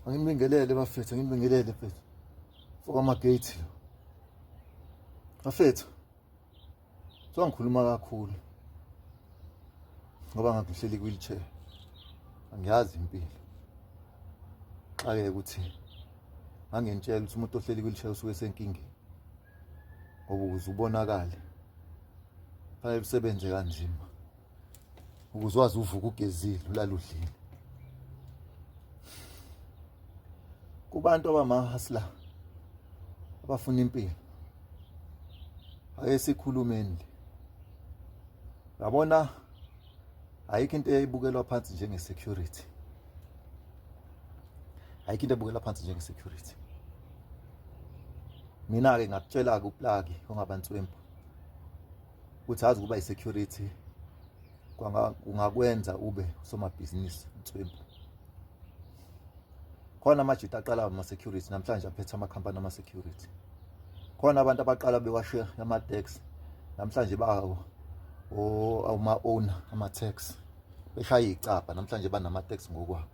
Angibingelele bafethu, angibingelele mfethu. Foka amagate lo. Bafethu. Ngikhuluma kakhulu. Ngoba ngihleli wheelchair. Angiyazi impilo. Xake ukuthi ngangentshela ukuthi umuntu ohleli wheelchair usuke senkingeni. Ngoba ukuze ubonakale fanele usebenze kanzima. Ukuze wazi uvuka ugezile ulala udlile. Kubantu abamahasla abafuna impilo. Ake sikhulumeni. Yabona ayikho into eyibukelwa phansi njenge security. Ayikho into ebukelwa phansi njenge security. Mina ke ngakutshela ke uplagi ongabantswempu. Uthi azi kuba isecurity kungakwenza ube somabhizinisi ntswempu. Khona amajita aqala ama security namhlanje aphethe amakhampani ama security. Khona abantu abaqala bewashe ama tax namhlanje bawo ama owner ama tax beshaya icapha namhlanje banama tax ngokwabo.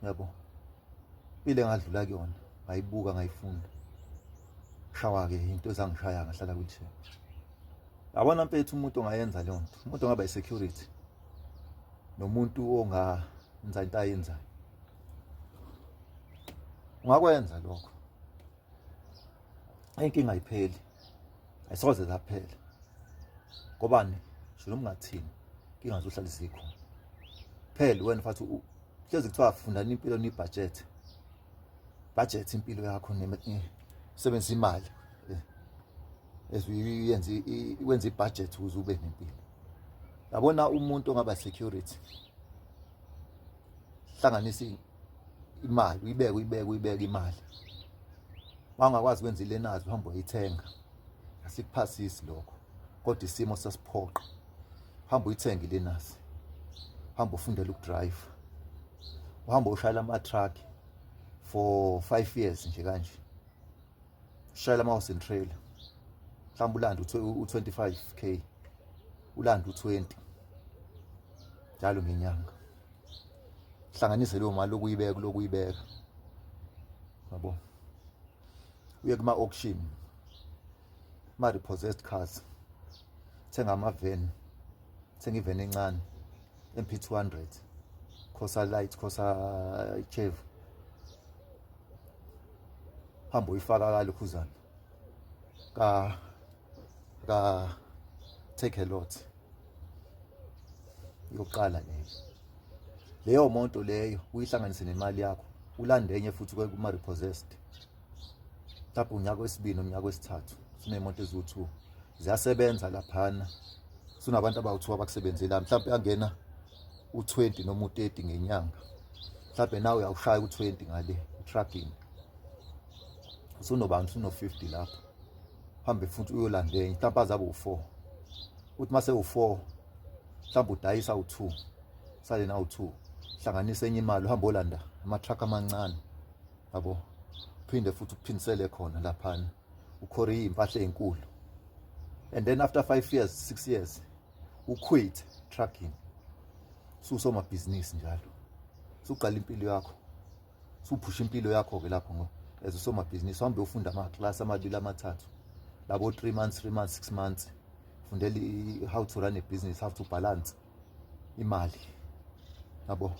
Yabo. Ile ngadlula kuyona ngayibuka ngayifunda. Shawa ke into ezangishaya ngahlala wheelchair. Yabona mfethu umuntu ongayenza leyo nto. Umuntu ongaba isecurity. Nomuntu ongenza into ayenzayo. Ungakwenza lokho. Inkinga ayipheli. Ayisoze zaphela. Ngobani? Shilo ungathini. Inkinga zohlala izikhona. Phela wena mfethu hlezi kuthiwa funda impilo ni budget. Budget impilo yakho sebenzisa imali. Wenza ibudget ukuze ube nempilo. Yabona umuntu ongaba security. Hlanganisa imali, uyibeke imali. Wangakwazi ukwenza ilenazi uhamba uyithenga. Asikuphasisi lokho. Kodwa isimo sasiphoqa. Hamba uyithenga ilenazi. Hamba ufundele ukudrive. Uhamba ushayela ama truck for 5 years nje kanje. Ushayela ama horse and trailer. Mhlawumbe ulanda u25k. Ulanda u20. Njalo ngenyanga. Hlanganise leyo mali lokuyibeka. Yabo. Uye kuma auction. Ma repossessed cars. Thenga ama van. Thenga ivan encane. MP200. Khosa light, khosa Chevy. Hamba uyifaka kalokhuzana. Take a lot. Yoqala leyo monto leyo uyihlanganise nemali yakho. Ulande enye futhi kuma repossessed. Lapho unyaka wesibili nomnyaka wesithathu. Sinemonto eziwu2. Ziyasebenza laphana. Sunabantu abawu2 abakusebenzela. Mhlawumbe yangena u20 noma u30 ngenyanga. Mhlawumbe nawe uyawushaya u20 ngale trucking. Sunobantu suno50 lapho. Hambe futhi uyolanda enye. Mhlawumbe azabe u4. Uthi mase u4 mhlawumbe udayisa u2. Sale na u2. Hlanganisa enye imali uhamba olanda ama truck amancane. Yabo. Phinde futhi uphindisele khona laphana. Ukhori impahla ezinkulu. And then after 5 years, 6 years, uquit trucking. Susoma business njalo. Suqala impilo yakho. Suphusha impilo yakho ke lapho ngo as usoma business uhambe ufunda ama class amabili amathathu. Labo 3 months, 6 months. Fundela how to run a business, how to balance imali. Yabo.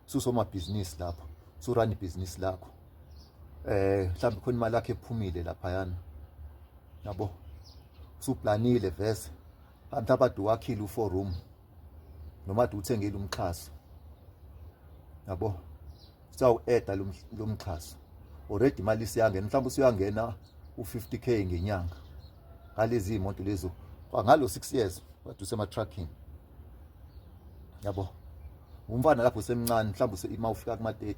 Susoma business lapho. Su run business lakho. Mhlawumbe khona imali yakhe ephumile lapha yana. Yabo. Suplanile vese. Abantu wakhile u4 room. Noma ade uthengele umxhaso. Yabo. Sawu eda lo mxhaso. Already imali siyangena mhlawumbe usuyangena u50k ngenyanga. Ngalezi imonto lezo. Ngalo 6 years wadu sema trucking. Yabo. Umfana lapho semncane mhlawumbe ima ufika kuma 30.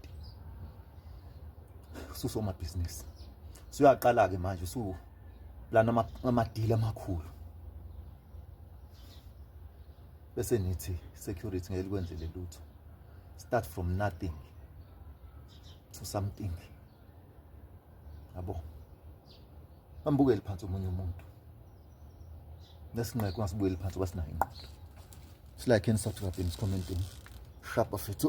Susoma business. Suyaqala ke manje lana ama-deal amakhulu. Bese nithi security ngeke likwenzele lutho. Start from nothing to something. Yabo. Ambukele phansi omunye umuntu. Lesinqeke ungasibuyeli phansi wasinayo ingqondo. Like and subscribe and commenting. Sharp of it.